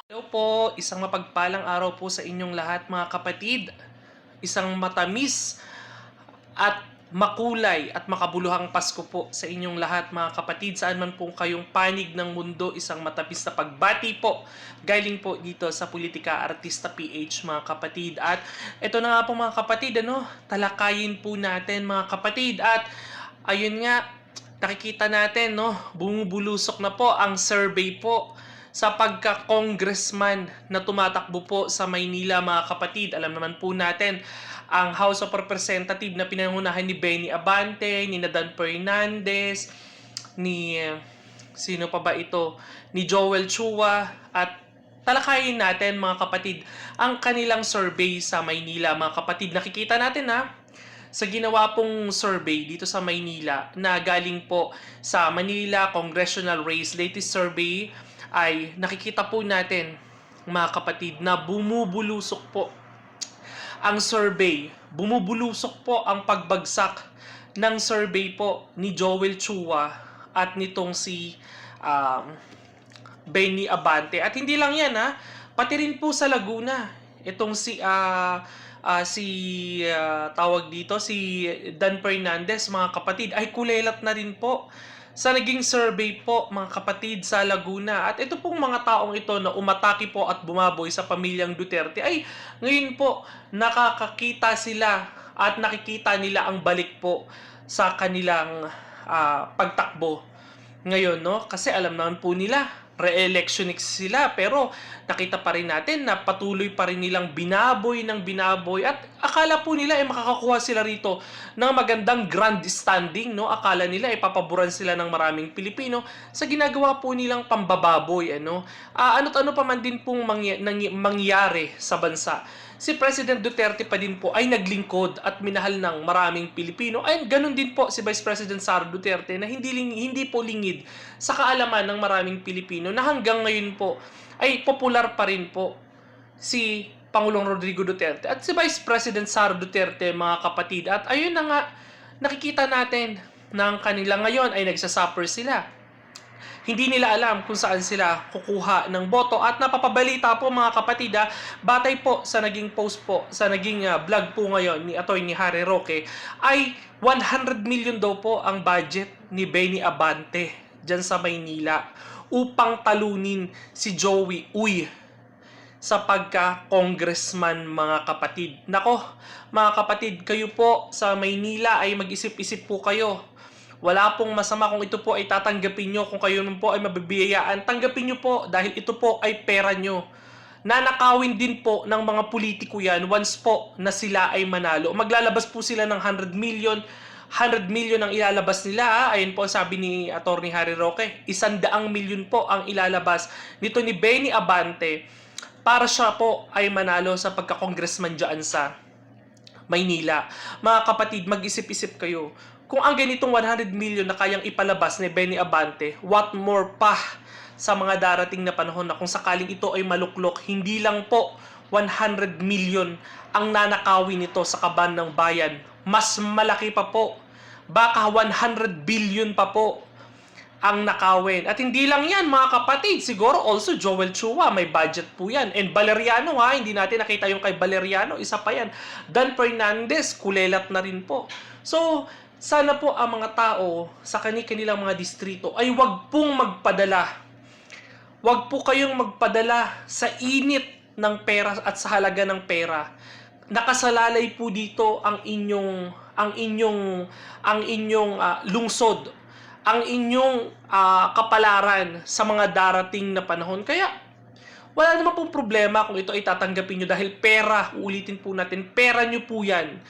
Hello po, isang mapagpalang araw po sa inyong lahat mga kapatid. Isang matamis at makulay at makabuluhang Pasko po sa inyong lahat mga kapatid. Saan man po kayong panig ng mundo, isang matamis na pagbati po. Galing po dito sa Politika Artista PH mga kapatid. At ito na nga po mga kapatid, talakayin po natin mga kapatid. At ayun nga, nakikita natin, bumubulusok na po ang survey po sa pagka-congressman na tumatakbo po sa Maynila mga kapatid. Alam naman po natin ang House of Representative na pinangunahan ni Benny Abante, ni Dan Fernandez, ni sino pa ba ito? Ni Joel Chua. At talakayin natin mga kapatid ang kanilang survey sa Maynila mga kapatid. Nakikita natin sa ginawa pong survey dito sa Maynila na galing po sa Manila Congressional Race latest survey ay nakikita po natin mga kapatid na bumubulusok po ang survey. Bumubulusok po ang pagbagsak ng survey po ni Joel Chua at nitong si Benny Abante. At hindi lang yan pati rin po sa Laguna. Itong tawag dito si Dan Fernandez mga kapatid ay kulelat na rin po sa naging survey po mga kapatid sa Laguna. At ito pong mga taong ito na umatake po at bumaboy sa pamilyang Duterte ay ngayon po nakakakita sila at nakikita nila ang balik po sa kanilang pagtakbo ngayon, kasi alam naman po nila re-election sila, pero nakita pa rin natin na patuloy pa rin nilang binaboy ng binaboy at akala po nila ay makakakuha sila rito ng magandang grand standing, Akala nila ay papaboran sila ng maraming Pilipino sa ginagawa po nilang pambababoy, Ano't ano pa man din pong mangyari sa bansa. Si President Duterte pa din po ay naglingkod at minahal ng maraming Pilipino. Ay ganun din po si Vice President Sara Duterte na hindi po lingid sa kaalaman ng maraming Pilipino na hanggang ngayon po ay popular pa rin po si Pangulong Rodrigo Duterte at si Vice President Sara Duterte mga kapatid. At ayun na nga, nakikita natin na ang kanila ngayon ay nagsasuffer sila. Hindi nila alam kung saan sila kukuha ng boto at napapabalita po mga kapatid batay po sa naging post po, sa naging vlog po ngayon ni Atty. Harry Roque ay 100 million daw po ang budget ni Benny Abante dyan sa Maynila upang talunin si Joey Uy sa pagka-congressman mga kapatid. Nako, mga kapatid, kayo po sa Maynila ay mag-isip-isip po kayo. Wala pong masama kung ito po ay tatanggapin nyo, kung kayo po ay mabibiyayaan. Tanggapin nyo po dahil ito po ay pera nyo. Nanakawin din po ng mga politiko yan once po na sila ay manalo. Maglalabas po sila ng 100 million ang ilalabas nila. Ayun po sabi ni Atty. Harry Roque, 100 milyon po ang ilalabas nito ni Benny Abante para siya po ay manalo sa pagka-congressman dyan sa Maynila. Mga kapatid, mag-isip-isip kayo. Kung ang ganitong 100 million na kayang ipalabas ni Benny Abante, what more pa sa mga darating na panahon na kung sakaling ito ay maluklok, hindi lang po 100 million ang nanakawin nito sa kaban ng bayan. Mas malaki pa po. Baka 100 billion pa po ang nakawin. At hindi lang yan mga kapatid, siguro also Joel Chua, may budget po yan. And Valeriano hindi natin nakita yung kay Valeriano, isa pa yan. Dan Fernandez, kulelat na rin po. So, sana po ang mga tao sa kanilang mga distrito ay wag pong magpadala. Wag po kayong magpadala sa init ng pera at sa halaga ng pera. Nakasalalay po dito ang inyong lungsod, ang inyong kapalaran sa mga darating na panahon. Kaya wala naman pong problema kung ito ay tatanggapin nyo dahil pera, uulitin po natin, pera nyo po yan.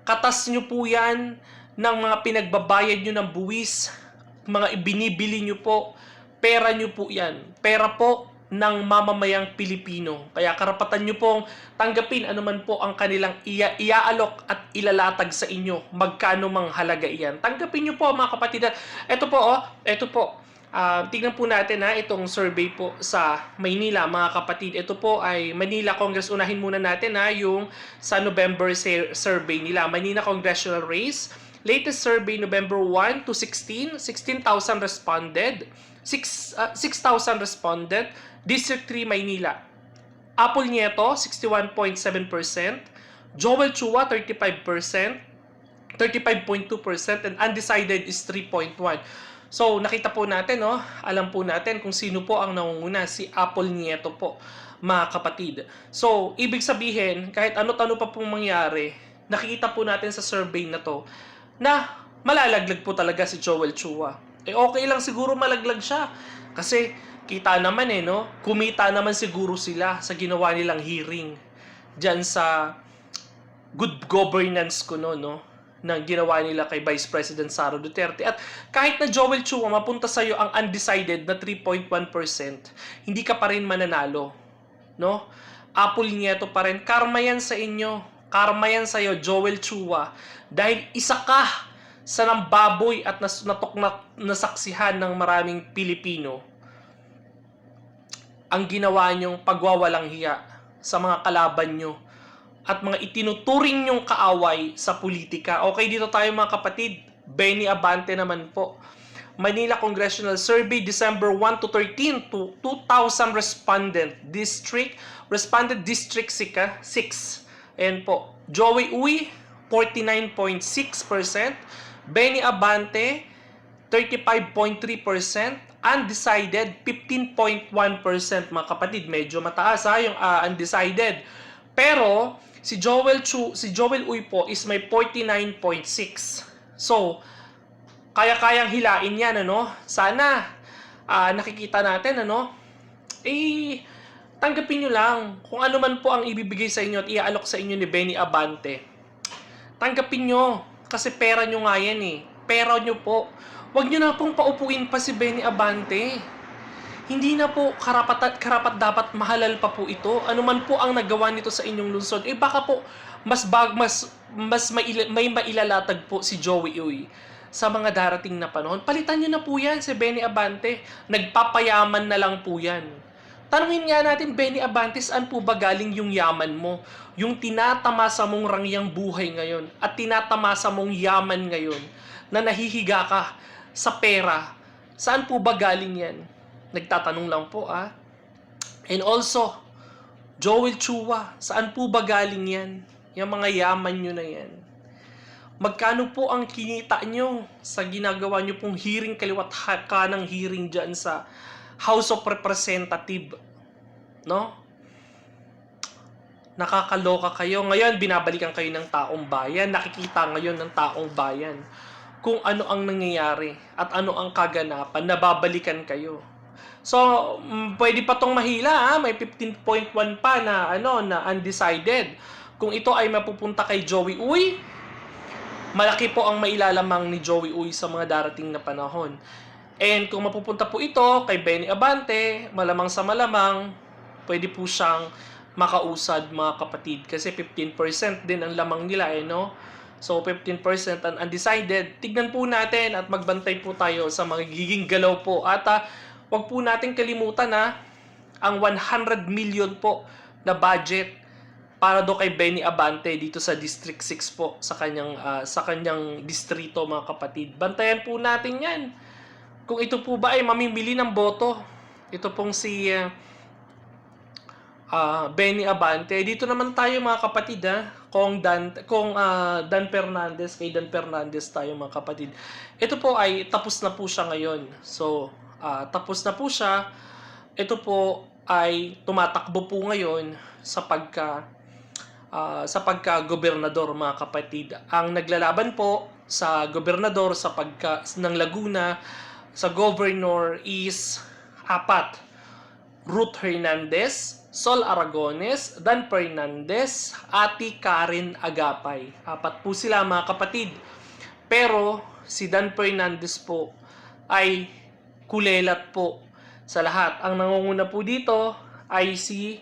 Katas nyo po yan ng mga pinagbabayad nyo ng buwis, mga ibinibili nyo po, pera nyo po yan. Pera po ng mamamayang Pilipino. Kaya karapatan nyo pong tanggapin anuman po ang kanilang iaalok at ilalatag sa inyo, magkano mang halaga iyan. Tanggapin nyo po mga kapatid. Ito po, tingnan po natin itong survey po sa Maynila mga kapatid. Ito po ay Manila Congress. Unahin muna natin yung sa November survey nila. Manila Congressional Race. Latest survey November 1 to 16, 16,000 responded. 6,000 responded. District 3 Maynila, Apple Nieto 61.7%, Joel Chua 35%, 35.2%, and undecided is 3.1%. So, nakita po natin, no? Alam po natin kung sino po ang nangunguna, si Apple Nieto po, mga kapatid. So, ibig sabihin, kahit ano-ano pa pong mangyari, nakikita po natin sa survey na to, na malalaglag po talaga si Joel Chua. Okay lang siguro malaglag siya. Kasi, kita naman no? Kumita naman siguro sila sa ginawa nilang hearing dyan sa good governance ko no? Nang ginawa nila kay Vice President Sara Duterte. At kahit na Joel Chua mapunta sa'yo ang undecided na 3.1%, hindi ka pa rin mananalo. No? Apple Nieto pa rin. Karma yan sa inyo. Karma yan sa'yo, Joel Chua. Dahil isa ka sa nambaboy at nasaksihan ng maraming Pilipino ang ginawa nyong pagwawalang hiya sa mga kalaban nyo at mga itinuturing nyong kaaway sa politika. Okay, dito tayo mga kapatid. Benny Abante naman po. Manila Congressional Survey, December 1 to 13 to 2,000 responded District 6. Ayan po. Joey Uy, 49.6%. Benny Abante, 35.3%. Undecided, 15.1% mga kapatid. Medyo mataas yung undecided. Pero, si Joel Uy po is may 49.6. So, kaya-kayang hilain yan, Sana, nakikita natin, tanggapin nyo lang kung ano man po ang ibibigay sa inyo at iaalok sa inyo ni Benny Abante. Tanggapin nyo, kasi pera nyo nga yan Pera nyo po. Huwag nyo na pong paupuin pa si Benny Abante. Hindi na po karapat dapat mahalal pa po ito. Ano man po ang nagawa nito sa inyong lungsod, baka po mas may mailalatag po si Joey Uy sa mga darating na panahon. Palitan nyo na po yan si Benny Abante. Nagpapayaman na lang po yan. Tanungin nga natin, Benny Abante, saan po ba galing yung yaman mo? Yung tinatamasa mong rangyang buhay ngayon at tinatamasa mong yaman ngayon na nahihiga ka sa pera. Saan po ba galing yan? Nagtatanong lang po And also, Joel Chua, saan po ba galing yan? Yung mga yaman nyo na yan. Magkano po ang kinita nyo sa ginagawa nyo pong hearing kaliwat kanang hearing dyan sa House of Representative? No? Nakakaloka kayo. Ngayon, binabalikan kayo ng taong bayan. Nakikita ngayon ng taong bayan kung ano ang nangyayari at ano ang kaganapan. Nababalikan kayo. So, pwede pa tong mahila may 15.1 pa na na undecided. Kung ito ay mapupunta kay Joey Uy, malaki po ang mailalamang ni Joey Uy sa mga darating na panahon. And kung mapupunta po ito kay Benny Abante, malamang sa malamang, pwede po siyang makausad mga kapatid. Kasi 15% din ang lamang nila So, 15% ang undecided. Tignan po natin at magbantay po tayo sa magiging galaw po. At wag po natin kalimutan ang 100 million po na budget para do kay Benny Abante dito sa District 6 po sa kanyang distrito mga kapatid. Bantayan po natin 'yan. Kung ito po ba ay mamimili ng boto. Ito pong si Benny Abante. Dito naman tayo mga kapatid kung Dan Fernandez, kay Dan Fernandez tayo mga kapatid. Ito po ay tapos na po siya ngayon. So, tapos na po siya. Ito po ay tumatakbo po ngayon sa pagka-gobernador mga kapatid. Ang naglalaban po sa gobernador ng Laguna sa governor is 4. Ruth Hernandez, Sol Aragones, Dan Fernandez, Ate Karen Agapay. 4 po sila mga kapatid. Pero si Dan Fernandez po ay kulelat po sa lahat. Ang nangunguna po dito ay si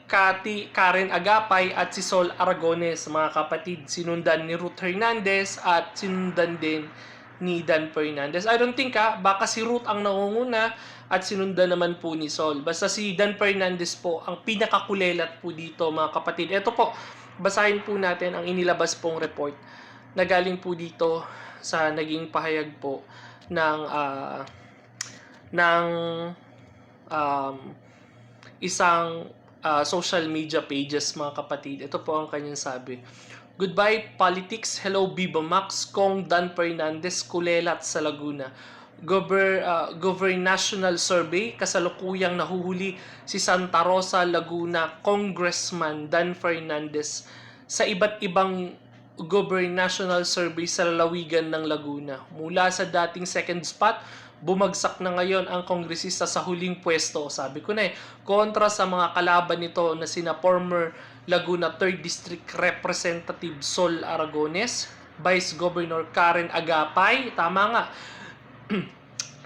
Karen Agapay at si Sol Aragones mga kapatid. Sinundan ni Ruth Hernandez at sinundan din ni Dan Fernandez. I don't think baka si Ruth ang nangunguna at sinundan naman po ni Sol. Basta si Dan Fernandez po ang pinakakulelat po dito mga kapatid. Ito po, basahin po natin ang inilabas pong report na galing po dito sa naging pahayag po ng isang social media pages, mga kapatid. Ito po ang kanyang sabi. Goodbye politics, hello Viva Max, Kong Dan Fernandez, Kulelat sa Laguna. National Survey, kasalukuyang nahuhuli si Santa Rosa, Laguna, Congressman Dan Fernandez sa iba't ibang National Survey sa lalawigan ng Laguna. Mula sa dating second spot, bumagsak na ngayon ang kongresista sa huling pwesto. Sabi ko na kontra sa mga kalaban nito na sina former Laguna 3rd District Representative Sol Aragones, Vice Governor Karen Agapay, tama nga,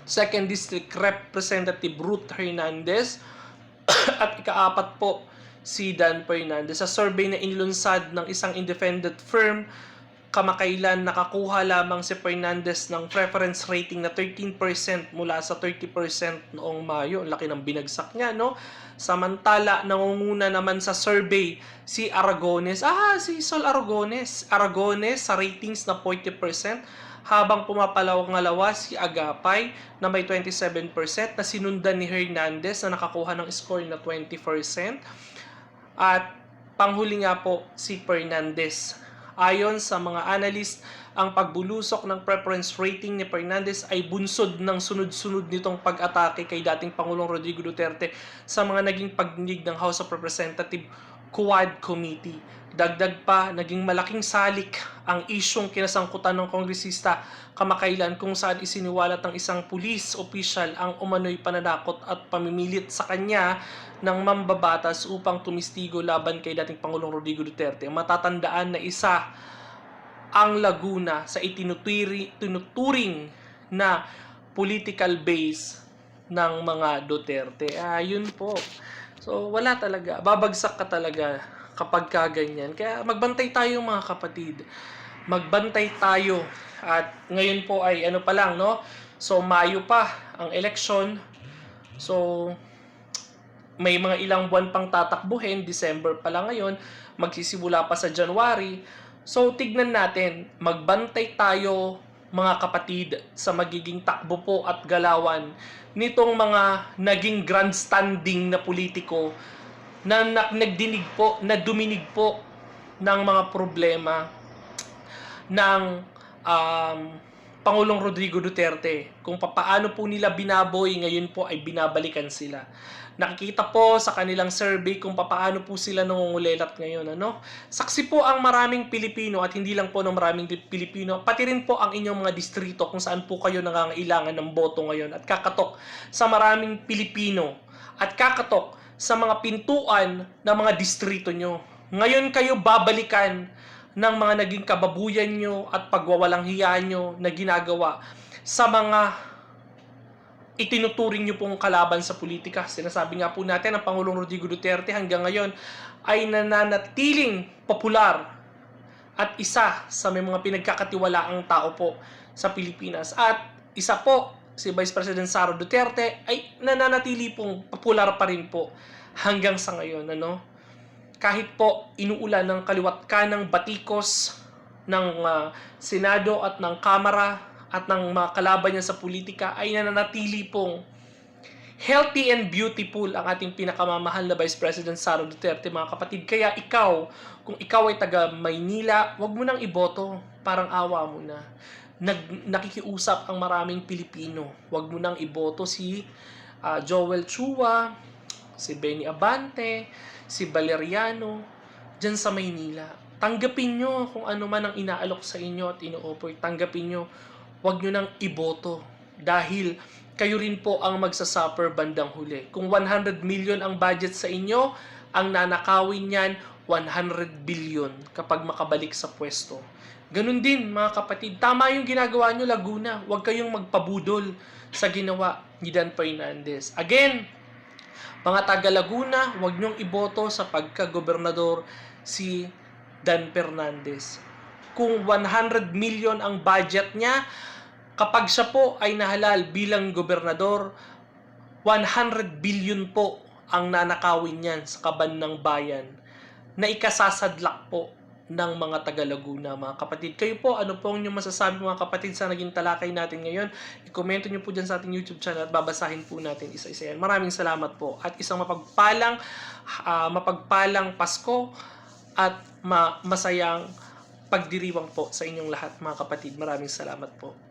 2nd District Representative Ruth Hernandez, at ikaapat po si Dan Fernandez. Sa survey na inilunsad ng isang independent firm, kamakailan nakakuha lamang si Fernandez ng preference rating na 13% mula sa 30% noong Mayo. Ang laki ng binagsak niya, no? Samantala, nangunguna naman sa survey si Aragones. Si Sol Aragones. Aragones sa ratings na 40%, habang pumapalaw-ngalawa si Agapay na may 27% na sinundan ni Hernandez na nakakuha ng score na 20%. At panghuli nga po si Fernandez. Ayon sa mga analyst, ang pagbulusok ng preference rating ni Fernandez ay bunsod ng sunod-sunod nitong pag-atake kay dating Pangulong Rodrigo Duterte sa mga naging pagdinig ng House of Representatives Quad Committee. Dagdag pa, naging malaking salik ang isyong kinasangkutan ng kongresista kamakailan kung saan isiniwalat ng isang police official ang umano'y pananakot at pamimilit sa kanya ng mambabatas upang tumistigo laban kay dating Pangulong Rodrigo Duterte. Matatandaan na isa ang Laguna sa itinuturing na political base ng mga Duterte. Yun po. So, wala talaga. Babagsak ka talaga kapag kaganyan. Kaya magbantay tayo, mga kapatid. Magbantay tayo. At ngayon po ay ano pa lang, no? So, Mayo pa ang election. So, may mga ilang buwan pang tatakbuhin. December pa lang ngayon. Magsisimula pa sa January. So, tignan natin. Magbantay tayo, mga kapatid, sa magiging takbo po at galawan nitong mga naging grandstanding na politiko na nagdinig po, na duminig po ng mga problema ng Pangulong Rodrigo Duterte. Kung paano po nila binaboy, ngayon po ay binabalikan sila. Nakikita po sa kanilang survey kung paano po sila nangungulelat ngayon. Saksi po ang maraming Pilipino, at hindi lang po ng maraming Pilipino, pati rin po ang inyong mga distrito kung saan po kayo nangangailangan ng boto ngayon, at kakatok sa maraming Pilipino at kakatok sa mga pintuan ng mga distrito nyo. Ngayon kayo babalikan ng mga naging kababuyan nyo at pagwawalang hiya nyo na ginagawa sa mga itinuturing nyo pong kalaban sa politika. Sinasabi nga po natin ang Pangulong Rodrigo Duterte hanggang ngayon ay nananatiling popular at isa sa may mga pinagkakatiwalaang tao po sa Pilipinas. At isa po, si Vice President Sara Duterte ay nananatili pong popular pa rin po hanggang sa ngayon. Kahit po inuulan ng kaliwat kanang batikos ng Senado at ng Kamara at ng mga kalaban niya sa politika, ay nananatili pong healthy and beautiful ang ating pinakamamahal na Vice President Sara Duterte, mga kapatid. Kaya ikaw, kung ikaw ay taga Maynila, wag mo nang iboto. Parang awa mo na. Nakikiusap ang maraming Pilipino. Wag mo nang iboto si Joel Chua, si Benny Abante, si Valeriano, dyan sa Maynila. Tanggapin nyo kung ano man ang inaalok sa inyo at ino-offer. Tanggapin nyo. Huwag nyo nang iboto. Dahil kayo rin po ang magsasuffer bandang huli. Kung 100 million ang budget sa inyo, ang nanakawin yan, 100 billion kapag makabalik sa pwesto. Ganun din, mga kapatid. Tama yung ginagawa nyo, Laguna. Huwag kayong magpabudol sa ginawa ni Dan Fernandez. Again, mga taga Laguna, huwag nyong iboto sa pagka-gobernador si Dan Fernandez. Kung 100 million ang budget niya, kapag siya po ay nahalal bilang gobernador, 100 billion po ang nanakawin niyan sa kaban ng bayan na ikasasadlak po ng mga taga Laguna, mga kapatid. Kayo po, ano po ang inyong masasabi mga kapatid sa naging talakay natin ngayon? I-komento nyo po dyan sa ating YouTube channel at babasahin po natin isa-isa yan. Maraming salamat po at isang mapagpalang Pasko at masayang pagdiriwang po sa inyong lahat mga kapatid. Maraming salamat po.